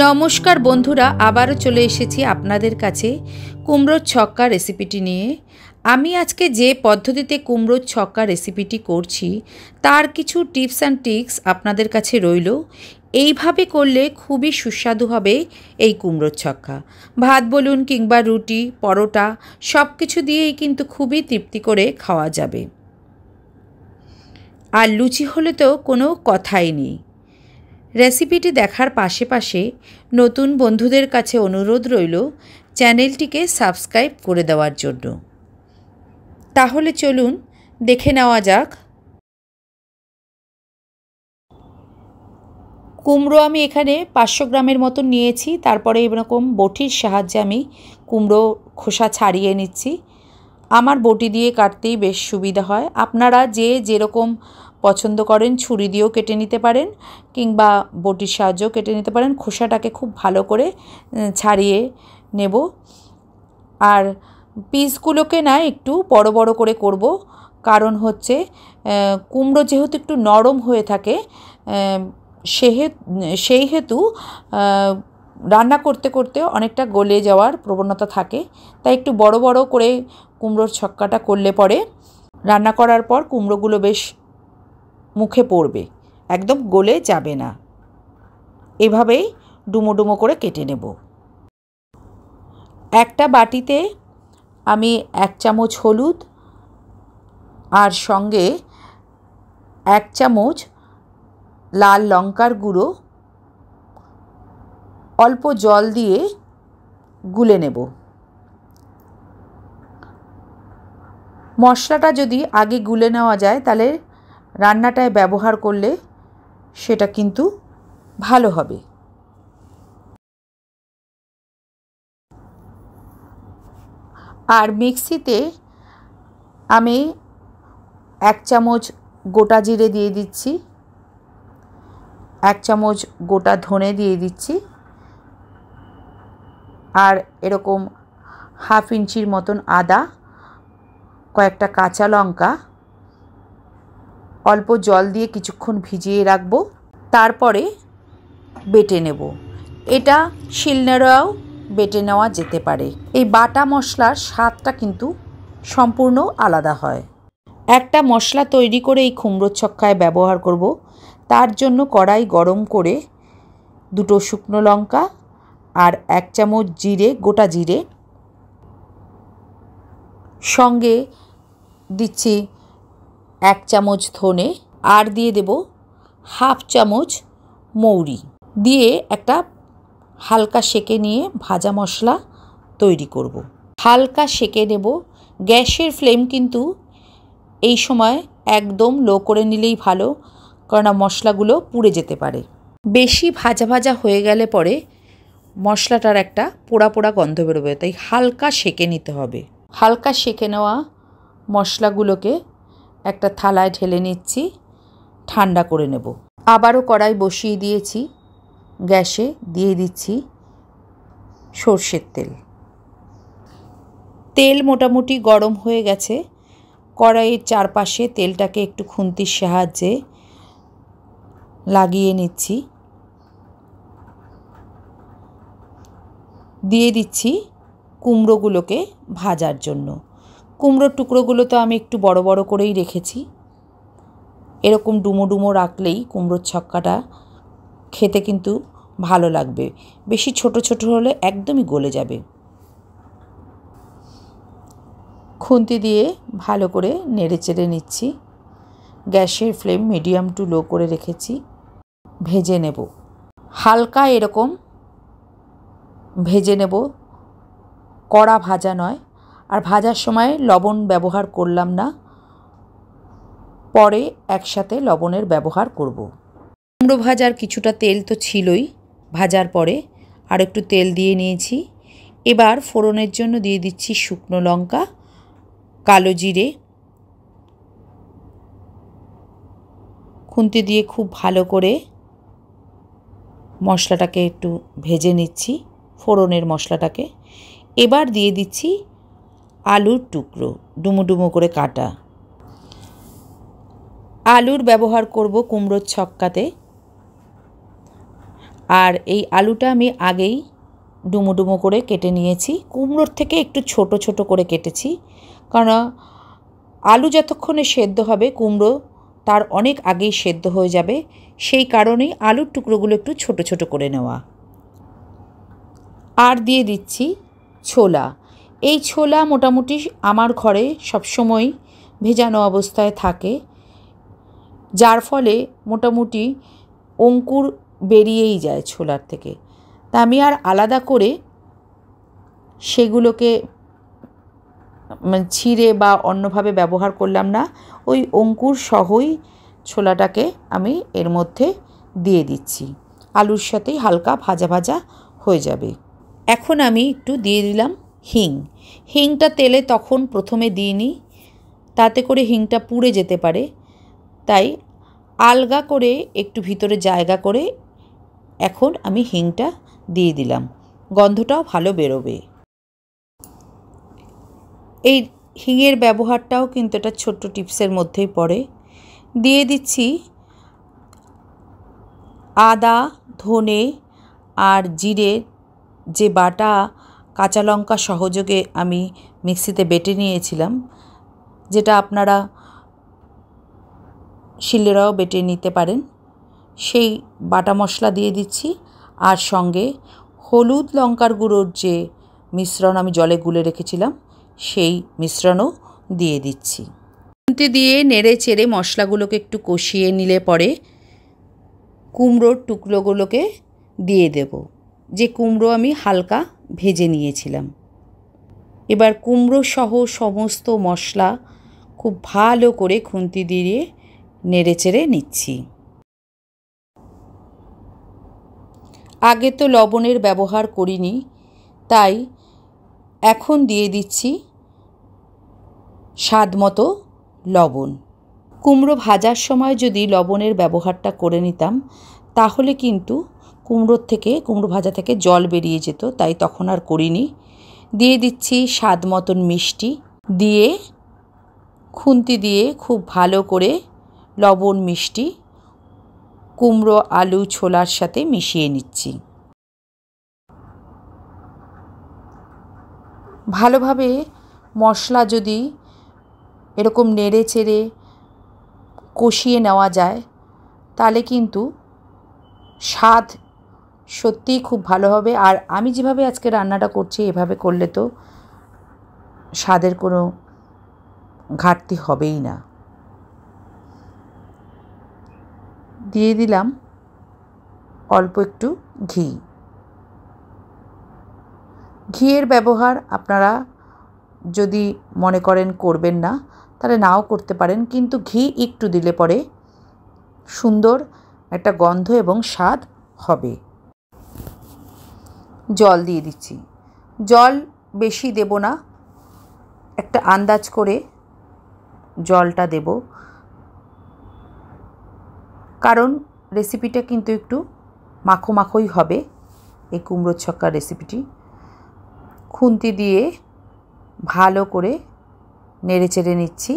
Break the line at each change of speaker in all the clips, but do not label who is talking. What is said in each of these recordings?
নমস্কার বন্ধুরা, আবারও চলে এসেছি আপনাদের কাছে কুমড়োর ছক্কা রেসিপিটি নিয়ে। আমি আজকে যে পদ্ধতিতে কুমড়োর ছক্কা রেসিপিটি করছি তার কিছু টিপস অ্যান্ড ট্রিক্স আপনাদের কাছে রইল। এইভাবে করলে খুবই সুস্বাদু হবে এই কুমড়োর ছক্কা। ভাত বলুন কিংবা রুটি, পরোটা সব কিছু দিয়েই কিন্তু খুবই তৃপ্তি করে খাওয়া যাবে। আর লুচি হলে তো কোনো কথাই নেই। রেসিপিটি দেখার পাশে নতুন বন্ধুদের কাছে অনুরোধ রইল চ্যানেলটিকে সাবস্ক্রাইব করে দেওয়ার জন্য। তাহলে চলুন দেখে নেওয়া যাক। কুমড়ো আমি এখানে 500 গ্রামের মতো নিয়েছি। তারপরে এরকম বটির সাহায্যে আমি কুমড়ো খোসা ছাড়িয়ে নিচ্ছি। আমার বটি দিয়ে কাটতেই বেশ সুবিধা হয়। আপনারা যে যেরকম পছন্দ করেন ছুরি দিয়েও কেটে নিতে পারেন কিংবা বটির সাহায্যেও কেটে নিতে পারেন। খোসাটাকে খুব ভালো করে ছাড়িয়ে নেব। আর পিসগুলোকে না একটু বড় বড় করে করব, কারণ হচ্ছে কুমড়ো যেহেতু একটু নরম হয়ে থাকে সেই হেতু রান্না করতে করতে অনেকটা গলে যাওয়ার প্রবণতা থাকে। তাই একটু বড় বড় করে কুমড়োর ছক্কাটা করলে পরে রান্না করার পর কুমড়োগুলো বেশ মুখে পড়বে, একদম গলে যাবে না। এভাবেই ডুমো ডুমো করে কেটে নেব। একটা বাটিতে আমি 1 চামচ হলুদ আর সঙ্গে 1 চামচ লাল লঙ্কার গুঁড়ো অল্প জল দিয়ে গুলে নেব। মশলাটা যদি আগে গুলে নেওয়া যায় তাহলে রান্নাটায় ব্যবহার করলে সেটা কিন্তু ভালো হবে। আর মিক্সিতে আমি 1 চামচ গোটা জিরে দিয়ে দিচ্ছি, 1 চামচ গোটা ধনে দিয়ে দিচ্ছি, আর এরকম হাফ ইঞ্চির মতন আদা, কয়েকটা কাঁচা লঙ্কা অল্প জল দিয়ে কিছুক্ষণ ভিজিয়ে রাখবো। তারপরে বেটে নেব। এটা শিলনোড়াও বেটে নেওয়া যেতে পারে। এই বাটা মশলার স্বাদটা কিন্তু সম্পূর্ণ আলাদা হয়। একটা মশলা তৈরি করে এই কুমড়োর ছক্কায় ব্যবহার করব। তার জন্য কড়াই গরম করে 2 শুকনো লঙ্কা আর 1 চামচ জিরে, গোটা জিরে, সঙ্গে দিচ্ছি 1 চামচ ধনে, আর দিয়ে দেব হাফ চামচ মৌরি দিয়ে একটা হালকা সেঁকে নিয়ে ভাজা মশলা তৈরি করব। হালকা সেঁকে নেব। গ্যাসের ফ্লেম কিন্তু এই সময় একদম লো করে নিলেই ভালো, কারণ মশলাগুলো পুড়ে যেতে পারে। বেশি ভাজা ভাজা হয়ে গেলে পরে মশলাটার একটা পোড়া পোড়া গন্ধ বেরোবে, তাই হালকা সেঁকে নিতে হবে। হালকা সেঁকে নেওয়া মশলাগুলোকে একটা থালায় ঢেলে নিচ্ছি, ঠান্ডা করে নেব। আবারও কড়াই বসিয়ে দিয়েছি, গ্যাসে দিয়ে দিচ্ছি সর্ষের তেল। তেল মোটামুটি গরম হয়ে গেছে। কড়াইয়ের চারপাশে তেলটাকে একটু খুন্তির সাহায্যে লাগিয়ে নিচ্ছি। দিয়ে দিচ্ছি কুমড়োগুলোকে ভাজার জন্য। কুমড়োর টুকরোগুলো তো আমি একটু বড় বড় করেই রেখেছি। এরকম ডুমো ডুমো রাখলেই কুমড়োর ছক্কাটা খেতে কিন্তু ভালো লাগবে। বেশি ছোট ছোট হলে একদমই গলে যাবে। খুন্তি দিয়ে ভালো করে নেড়ে চেড়ে নিচ্ছি। গ্যাসের ফ্লেম মিডিয়াম টু লো করে রেখেছি। ভেজে নেব, হালকা এরকম ভেজে নেব, কড়া ভাজা নয়। আর ভাজার সময় লবণ ব্যবহার করলাম না, পরে একসাথে লবণের ব্যবহার করব। কুমড়ো ভাজার কিছুটা তেল তো ছিলই, ভাজার পরে আর একটু তেল দিয়ে নিয়েছি। এবার ফোড়নের জন্য দিয়ে দিচ্ছি শুকনো লঙ্কা, কালো জিরে। খুন্তি দিয়ে খুব ভালো করে মশলাটাকে একটু ভেজে নিচ্ছি, ফোড়নের মশলাটাকে। এবার দিয়ে দিচ্ছি আলুর টুকরো ডুমো ডুমো করে কাটা। আলুর ব্যবহার করব কুমড়োর ছক্কাতে। আর এই আলুটা আমি আগেই ডুমো ডুমো করে কেটে নিয়েছি। কুমড়োর থেকে একটু ছোট ছোট করে কেটেছি, কারণ আলু যতক্ষণে সেদ্ধ হবে কুমড়ো তার অনেক আগেই সেদ্ধ হয়ে যাবে, সেই কারণেই আলুর টুকরোগুলো একটু ছোট ছোট করে নেওয়া। আর দিয়ে দিচ্ছি ছোলা। এই ছোলা মোটামুটি আমার ঘরে সবসময় ভেজানো অবস্থায় থাকে, যার ফলে মোটামুটি অঙ্কুর বেরিয়েই যায় ছোলার থেকে। তা আমি আর আলাদা করে সেগুলোকে ছিঁড়ে বা অন্যভাবে ব্যবহার করলাম না, ওই অঙ্কুর সহই ছোলাটাকে আমি এর মধ্যে দিয়ে দিচ্ছি। আলুর সাথেই হালকা ভাজা ভাজা হয়ে যাবে। এখন আমি একটু দিয়ে দিলাম হিং। হিংটা তেলে তখন প্রথমে দিইনি, তাতে করে হিংটা পুড়ে যেতে পারে, তাই আলগা করে একটু ভিতরে জায়গা করে এখন আমি হিংটা দিয়ে দিলাম, গন্ধটাও ভালো বেরোবে। এই হিঙের ব্যবহারটাও কিন্তু একটা ছোট্ট টিপসের মধ্যেই পড়ে। দিয়ে দিচ্ছি আদা, ধনে আর জিরের যে বাটা কাঁচা লঙ্কা সহযোগে আমি মিক্সিতে বেটে নিয়েছিলাম, যেটা আপনারা শিলেরাও বেটে নিতে পারেন, সেই বাটা মশলা দিয়ে দিচ্ছি। আর সঙ্গে হলুদ লঙ্কার গুঁড়োর যে মিশ্রণ আমি জলে গুলে রেখেছিলাম, সেই মিশ্রণও দিয়ে দিচ্ছি। খুন্তি দিয়ে নেড়ে চেড়ে মশলাগুলোকে একটু কষিয়ে নিলে পরে কুমড়োর টুকরোগুলোকে দিয়ে দেব, যে কুমড়ো আমি হালকা ভেজে নিয়েছিলাম। এবার কুমড়ো সহ সমস্ত মশলা খুব ভালো করে খুন্তি দিয়ে নেড়ে চেড়ে নিচ্ছি। আগে তো লবণের ব্যবহার করিনি, তাই এখন দিয়ে দিচ্ছি স্বাদ মতো লবণ। কুমড়ো ভাজার সময় যদি লবণের ব্যবহারটা করে নিতাম, তাহলে কিন্তু কুমড়ো ভাজা থেকে জল বেরিয়ে যেত, তাই তখন আর করিনি। দিয়ে দিচ্ছি স্বাদ মতন মিষ্টি, দিয়ে খুন্তি দিয়ে খুব ভালো করে লবণ মিষ্টি কুমড়ো আলু ছোলার সাথে মিশিয়ে নিচ্ছি। ভালোভাবে মশলা যদি এরকম নেড়ে চেড়ে কষিয়ে নেওয়া যায়, তাহলে কিন্তু স্বাদ সত্যিই খুব ভালো হবে। আর আমি যেভাবে আজকে রান্নাটা করছি, এভাবে করলে তো স্বাদের কোনো ঘাটতি হবেই না। দিয়ে দিলাম অল্প একটু ঘি। ঘিয়ের ব্যবহার আপনারা যদি মনে করেন করবেন না, তাহলে নাও করতে পারেন, কিন্তু ঘি একটু দিলে পরে সুন্দর একটা গন্ধ এবং স্বাদ হবে। জল দিয়ে দিচ্ছি। জল বেশি দেব না, একটা আন্দাজ করে জলটা দেব, কারণ রেসিপিটা কিন্তু একটু মাখো মাখোই হবে। এই কুমড়োর ছক্কার রেসিপিটি খুন্তি দিয়ে ভালো করে নেড়ে চেড়ে নিচ্ছি।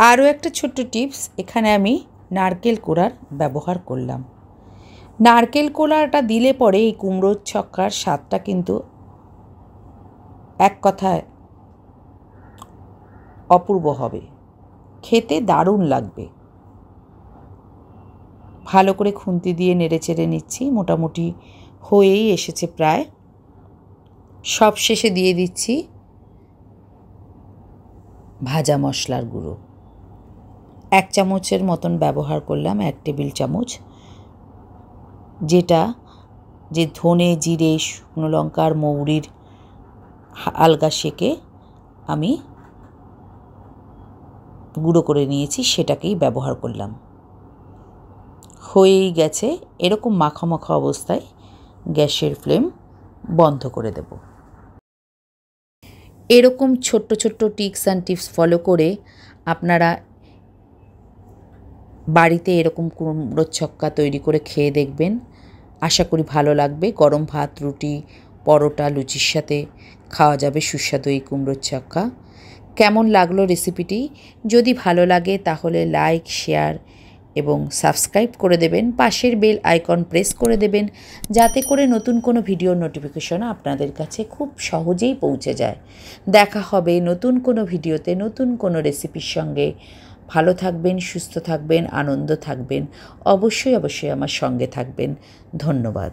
আরও একটা ছোট্ট টিপস, এখানে আমি নারকেল কোড়ার ব্যবহার করলাম। নারকেল কোড়াটা দিলে পরে এই কুমড়োর ছক্কার স্বাদটা কিন্তু এক কথায় অপূর্ব হবে, খেতে দারুণ লাগবে। ভালো করে খুন্তি দিয়ে নেড়ে চেড়ে নিচ্ছি, মোটামুটি হয়েই এসেছে প্রায়। সব শেষে দিয়ে দিচ্ছি ভাজা মশলার গুঁড়ো। 1 চামচের মতন ব্যবহার করলাম, 1 টেবিল চামচ, যেটা যে ধনে জিরে শুকনো লঙ্কা আর মৌরির আলগা সেকে আমি গুঁড়ো করে নিয়েছি, সেটাকেই ব্যবহার করলাম। হয়েই গেছে। এরকম মাখা মাখা অবস্থায় গ্যাসের ফ্লেম বন্ধ করে দেব। এরকম ছোট্ট ছোট্ট টিপস অ্যান্ড টিপস ফলো করে আপনারা বাড়িতে এরকম কুমড়োর ছক্কা তৈরি করে খেয়ে দেখবেন, আশা করি ভালো লাগবে। গরম ভাত, রুটি, পরোটা, লুচির সাথে খাওয়া যাবে সুস্বাদু এই কুমড়োর ছক্কা। কেমন লাগলো রেসিপিটি? যদি ভালো লাগে তাহলে লাইক, শেয়ার এবং সাবস্ক্রাইব করে দেবেন, পাশের বেল আইকন প্রেস করে দেবেন, যাতে করে নতুন কোনো ভিডিওর নোটিফিকেশন আপনাদের কাছে খুব সহজেই পৌঁছে যায়। দেখা হবে নতুন কোনো ভিডিওতে নতুন কোনো রেসিপির সঙ্গে। ভালো থাকবেন, সুস্থ থাকবেন, আনন্দ থাকবেন, অবশ্যই আমার সঙ্গে থাকবেন। ধন্যবাদ।